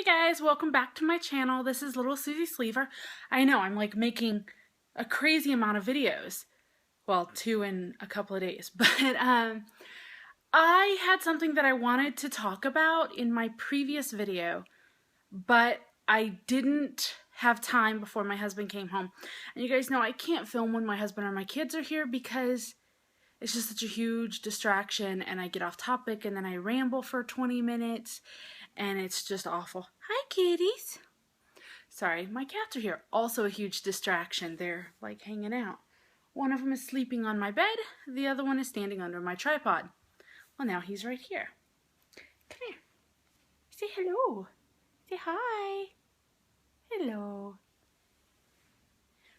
guys, welcome back to my channel. This is Little Susie Sleever. I know I'm like making a crazy amount of videos. Well, 2 in a couple of days, but I had something that I wanted to talk about in my previous video, but I didn't have time before my husband came home. And you guys know I can't film when my husband or my kids are here because it's just such a huge distraction and I get off topic and then I ramble for 20 minutes and it's just awful. Hi, kitties. Sorry, my cats are here. Also a huge distraction. They're like hanging out. One of them is sleeping on my bed. The other one is standing under my tripod. Well, now he's right here. Come here. Say hello. Say hi. Hello.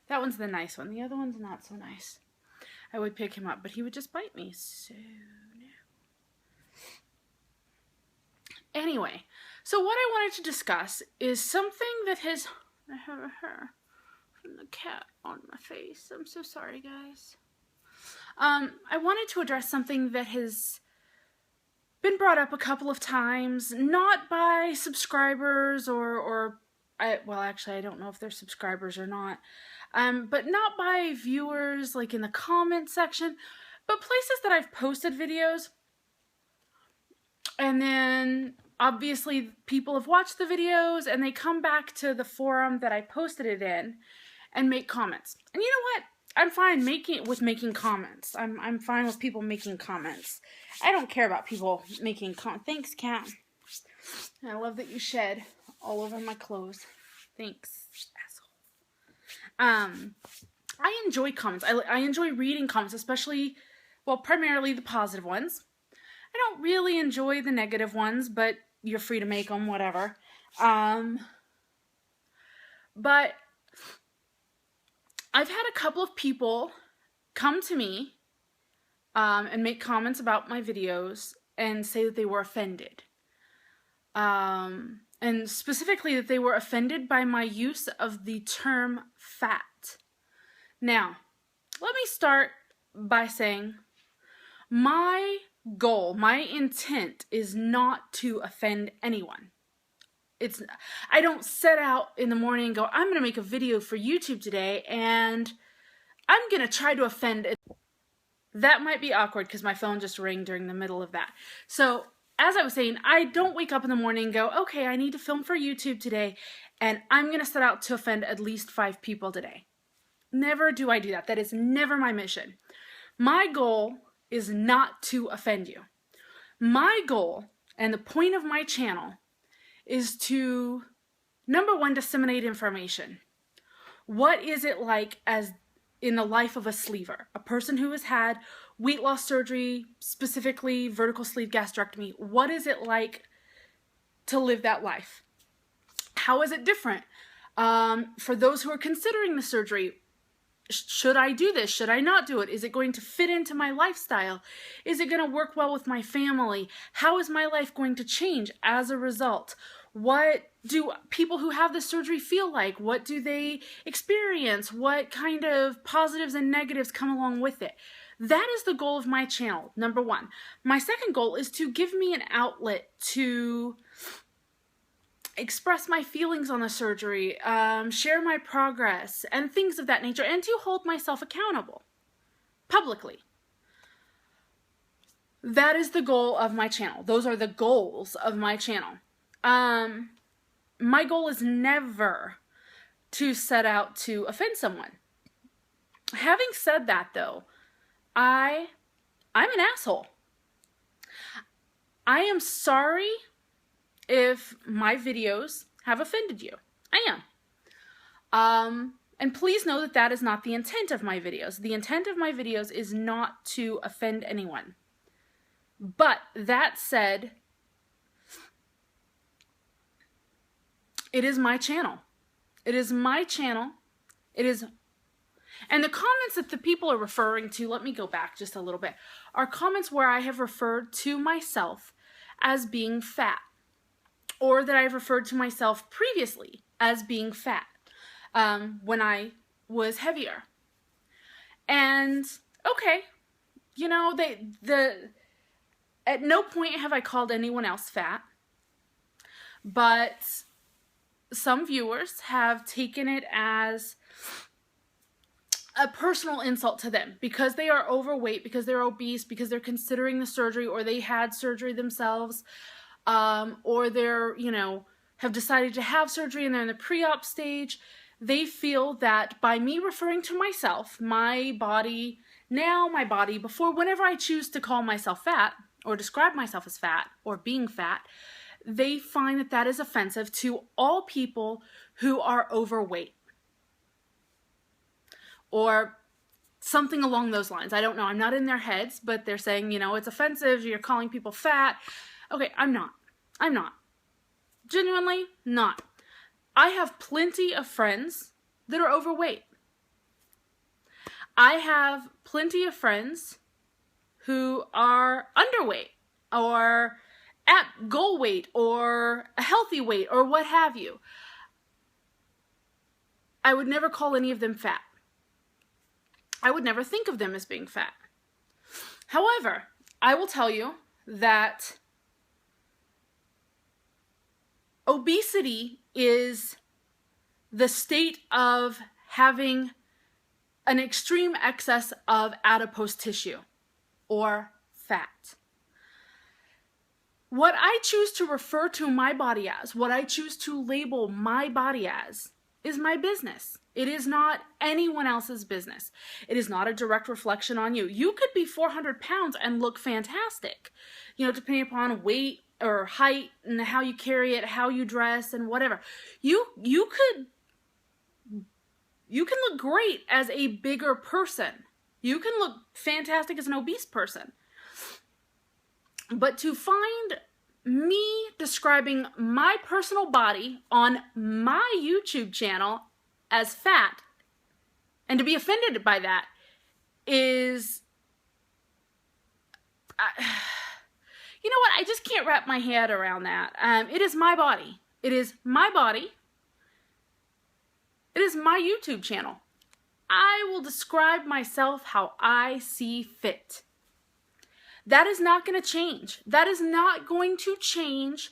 That one's the nice one. The other one's not so nice. I would pick him up, but he would just bite me. So no. Anyway, so what I wanted to discuss is something that has... I have a hair from the cat on my face. I'm so sorry, guys. I wanted to address something that has been brought up a couple of times, not by subscribers well, actually, I don't know if they're subscribers or not, but not by viewers, like in the comment section, but places that I've posted videos, and then obviously people have watched the videos, and they come back to the forum that I posted it in, and make comments. And you know what? I'm fine with making comments. I'm fine with people making comments. I don't care about people making comments. Thanks, cat. I love that you shed all over my clothes. Thanks, asshole. I enjoy comments. I enjoy reading comments, especially, well, primarily the positive ones. I don't really enjoy the negative ones, but you're free to make them, whatever. But I've had a couple of people come to me and make comments about my videos and say that they were offended. And specifically that they were offended by my use of the term fat. Now, let me start by saying my goal, my intent is not to offend anyone. I don't set out in the morning and go, I'm going to make a video for YouTube today and I'm going to try to offend it. That might be awkward because my phone just rang during the middle of that. So, as I was saying, I don't wake up in the morning and go, okay, I need to film for YouTube today and I'm going to set out to offend at least 5 people today. Never do I do that. That is never my mission. My goal is not to offend you. My goal and the point of my channel is to, number one, disseminate information. What is it like as in the life of a sleever? A person who has had weight loss surgery, specifically vertical sleeve gastrectomy. What is it like to live that life? How is it different? For those who are considering the surgery, should I do this? Should I not do it? Is it going to fit into my lifestyle? Is it going to work well with my family? How is my life going to change as a result? What do people who have the surgery feel like? What do they experience? What kind of positives and negatives come along with it? That is the goal of my channel, number one. My second goal is to give me an outlet to express my feelings on the surgery, share my progress, and things of that nature, and to hold myself accountable publicly. That is the goal of my channel. Those are the goals of my channel. My goal is never to set out to offend someone. Having said that, though, I'm an asshole. I am sorry if my videos have offended you. I am. And please know that that is not the intent of my videos. The intent of my videos is not to offend anyone. But that said, it is my channel. It is my channel. It is... And the comments that the people are referring to, let me go back just a little bit, are comments where I have referred to myself as being fat, or that I've referred to myself previously as being fat when I was heavier. And, okay, you know, at no point have I called anyone else fat, but some viewers have taken it as a personal insult to them because they are overweight, because they're obese, because they're considering the surgery, or they had surgery themselves, or they're, have decided to have surgery and they're in the pre-op stage. They feel that by me referring to myself, my body now, my body before, whenever I choose to call myself fat or describe myself as fat or being fat, they find that that is offensive to all people who are overweight. Or something along those lines. I don't know. I'm not in their heads, but they're saying, it's offensive. You're calling people fat. Okay, I'm not. I'm not. Genuinely not. I have plenty of friends that are overweight. I have plenty of friends who are underweight or at goal weight or a healthy weight or what have you. I would never call any of them fat. I would never think of them as being fat. However, I will tell you that obesity is the state of having an extreme excess of adipose tissue or fat. What I choose to refer to my body as, what I choose to label my body as, is my business. It is not anyone else's business. It is not a direct reflection on you. You could be 400 pounds and look fantastic, depending upon weight or height and how you carry it, how you dress and whatever. You can look great as a bigger person. You can look fantastic as an obese person. But to find me describing my personal body on my YouTube channel as fat and to be offended by that is, you know what? I just can't wrap my head around that. It is my body. It is my body. It is my YouTube channel. I will describe myself how I see fit. That is not going to change. That is not going to change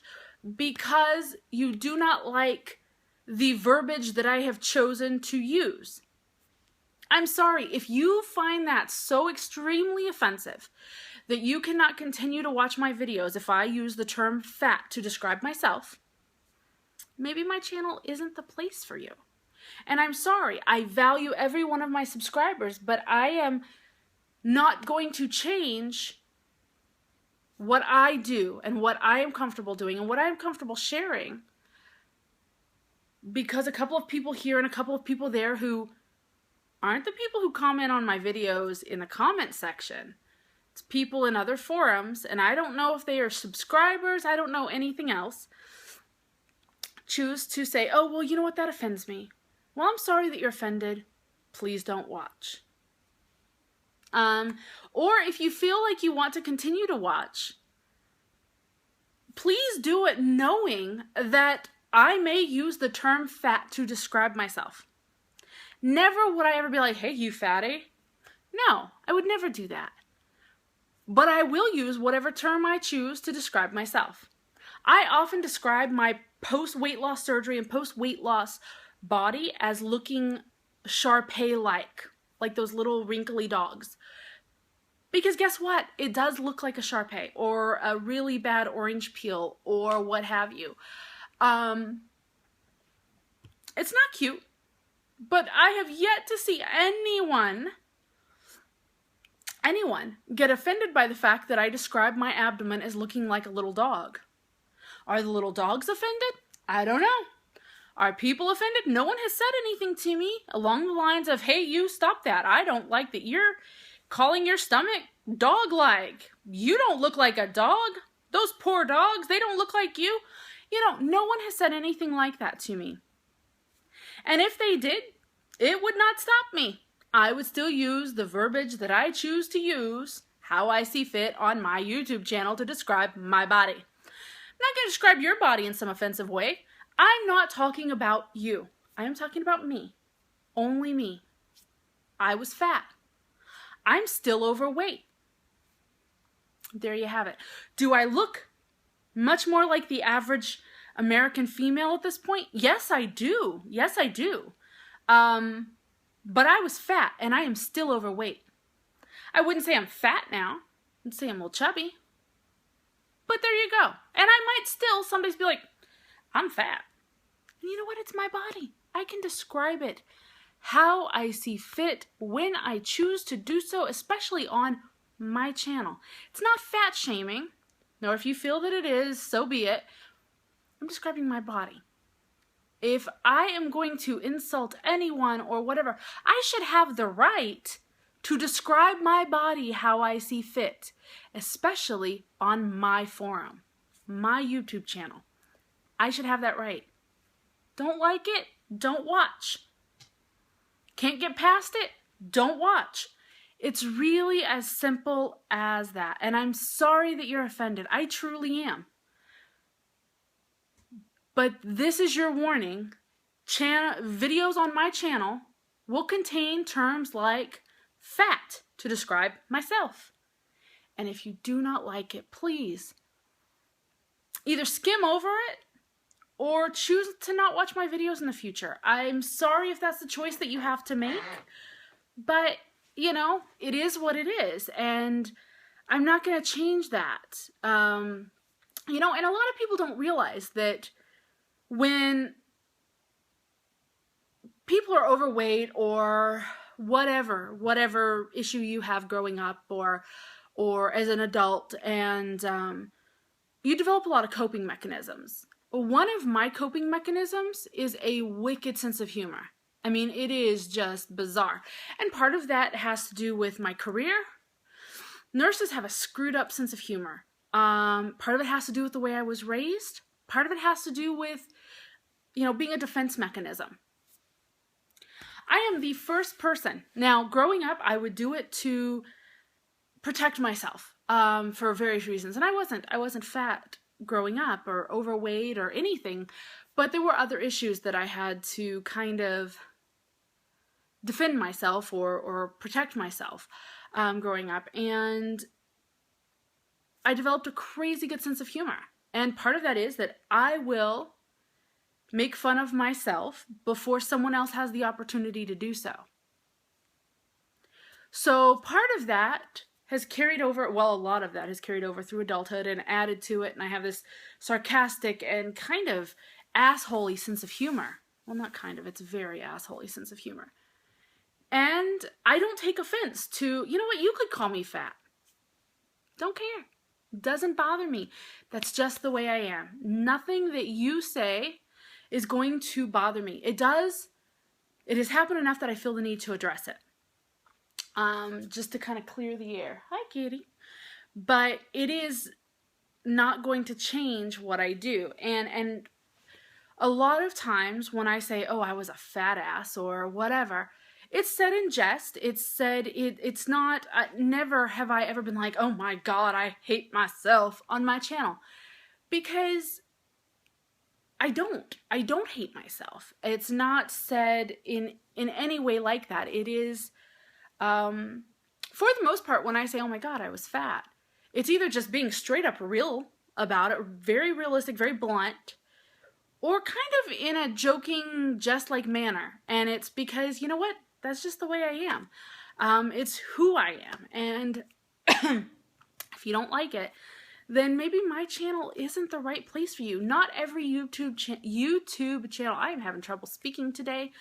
because you do not like the verbiage that I have chosen to use. I'm sorry, if you find that so extremely offensive that you cannot continue to watch my videos if I use the term fat to describe myself, maybe my channel isn't the place for you. And I'm sorry, I value every one of my subscribers, but I am not going to change what I do and what I am comfortable doing and what I am comfortable sharing because a couple of people here and a couple of people there who aren't the people who comment on my videos in the comment section. It's people in other forums, and I don't know if they are subscribers, I don't know anything else, choose to say, oh, well, you know what, that offends me. Well, I'm sorry that you're offended. Please don't watch. Or if you feel like you want to continue to watch, please do it knowing that I may use the term fat to describe myself. Never would I ever be like, hey, you fatty. No, I would never do that. But I will use whatever term I choose to describe myself. I often describe my post-weight loss surgery and post-weight loss body as looking Shar-Pei-like those little wrinkly dogs. Because guess what? It does look like a Shar-Pei or a really bad orange peel or what have you. It's not cute, but I have yet to see anyone get offended by the fact that I describe my abdomen as looking like a little dog. Are the little dogs offended? I don't know. Are people offended? No one has said anything to me along the lines of, hey, you stop that. I don't like that you're calling your stomach dog-like. You don't look like a dog. Those poor dogs, they don't look like you. No one has said anything like that to me. And if they did, it would not stop me. I would still use the verbiage that I choose to use, how I see fit on my YouTube channel to describe my body. I'm not going to describe your body in some offensive way. I'm not talking about you. I am talking about me. Only me. I was fat. I'm still overweight. There you have it. Do I look much more like the average American female at this point? Yes, I do. Yes, I do. But I was fat, and I am still overweight. I wouldn't say I'm fat now. I'd say I'm a little chubby. But there you go. And I might still, somebody's be like, I'm fat. And you know what? It's my body. I can describe it how I see fit when I choose to do so, especially on my channel. It's not fat shaming. Nor if you feel that it is, so be it. I'm describing my body. If I am going to insult anyone or whatever, I should have the right to describe my body how I see fit, especially on my forum, my YouTube channel. I should have that right. Don't like it? Don't watch. Can't get past it? Don't watch. It's really as simple as that. And I'm sorry that you're offended. I truly am. But this is your warning. Videos on my channel will contain terms like fat to describe myself. And if you do not like it, please either skim over it or choose to not watch my videos in the future. I'm sorry if that's the choice that you have to make, but you know, it is what it is, and I'm not going to change that. You know, and a lot of people don't realize that when people are overweight or whatever issue you have growing up or as an adult, and you develop a lot of coping mechanisms. One of my coping mechanisms is a wicked sense of humor. I mean, it is just bizarre. And part of that has to do with my career. Nurses have a screwed up sense of humor. Part of it has to do with the way I was raised. Part of it has to do with, you know, being a defense mechanism. I am the first person. Now, growing up, I would do it to protect myself for various reasons. And I wasn't fat growing up or overweight or anything, but there were other issues that I had to kind of defend myself or protect myself growing up. And I developed a crazy good sense of humor. And part of that is that I will make fun of myself before someone else has the opportunity to do so. So part of that has carried over, well, a lot of that has carried over through adulthood and added to it. And I have this sarcastic and kind of assholey sense of humor. Well, not kind of, it's a very assholey sense of humor. And I don't take offense to, you know what, you could call me fat. Don't care. Doesn't bother me. That's just the way I am. Nothing that you say is going to bother me. It does. It has happened enough that I feel the need to address it. Just to kind of clear the air. Hi, kitty. But it is not going to change what I do. And a lot of times when I say, oh, I was a fat ass or whatever, it's said in jest. It's said, it's not, never have I ever been like, oh my God, I hate myself on my channel. Because I don't hate myself. It's not said in any way like that. It is, for the most part, when I say, oh my God, I was fat, it's either just being straight up real about it, very realistic, very blunt, or kind of in a joking, jest-like manner. And it's because, you know what? That's just the way I am. It's who I am. And if you don't like it, then maybe my channel isn't the right place for you. Not every YouTube channel, I am having trouble speaking today.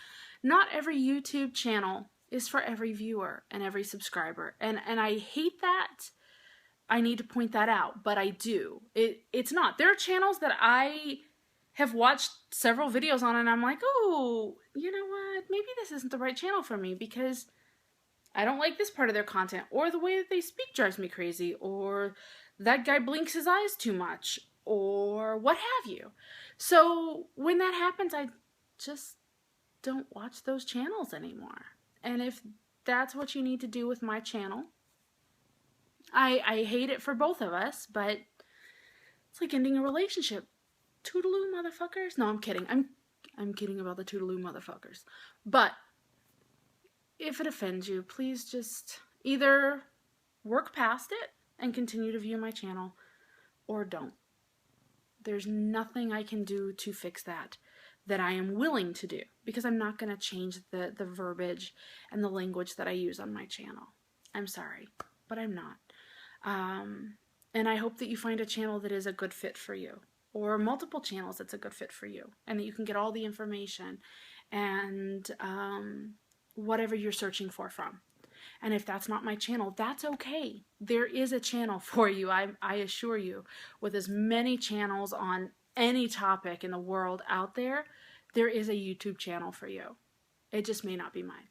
Not every YouTube channel is for every viewer and every subscriber. And I hate that. I need to point that out, but I do. It's not. There are channels that I have watched several videos on and I'm like, oh, you know what? Maybe this isn't the right channel for me because I don't like this part of their content, or the way that they speak drives me crazy, or that guy blinks his eyes too much, or what have you. So when that happens, I just don't watch those channels anymore. And if that's what you need to do with my channel, I hate it for both of us, but it's like ending a relationship. Toodaloo, motherfuckers. No, I'm kidding. I'm kidding about the toodaloo, motherfuckers. But if it offends you, please just either work past it and continue to view my channel, or don't. There's nothing I can do to fix that I am willing to do, because I'm not going to change the verbiage and the language that I use on my channel. I'm sorry, but I'm not. And I hope that you find a channel that is a good fit for you, or multiple channels that's a good fit for you, and that you can get all the information and whatever you're searching for from. And if that's not my channel, that's okay. There is a channel for you, I assure you. With as many channels on any topic in the world out there, there is a YouTube channel for you. It just may not be mine.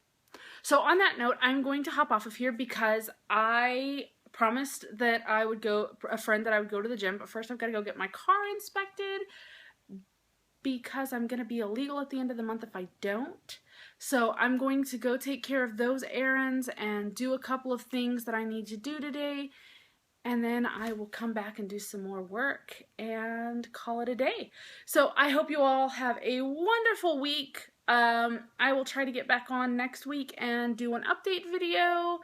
So on that note, I'm going to hop off of here because I promised that I would go to the gym, but first I've got to go get my car inspected because I'm going to be illegal at the end of the month if I don't. So I'm going to go take care of those errands and do a couple of things that I need to do today, and then I will come back and do some more work and call it a day. So I hope you all have a wonderful week. I will try to get back on next week and do an update video,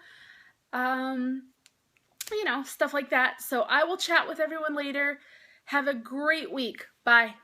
you know, stuff like that. So I will chat with everyone later. Have a great week. Bye.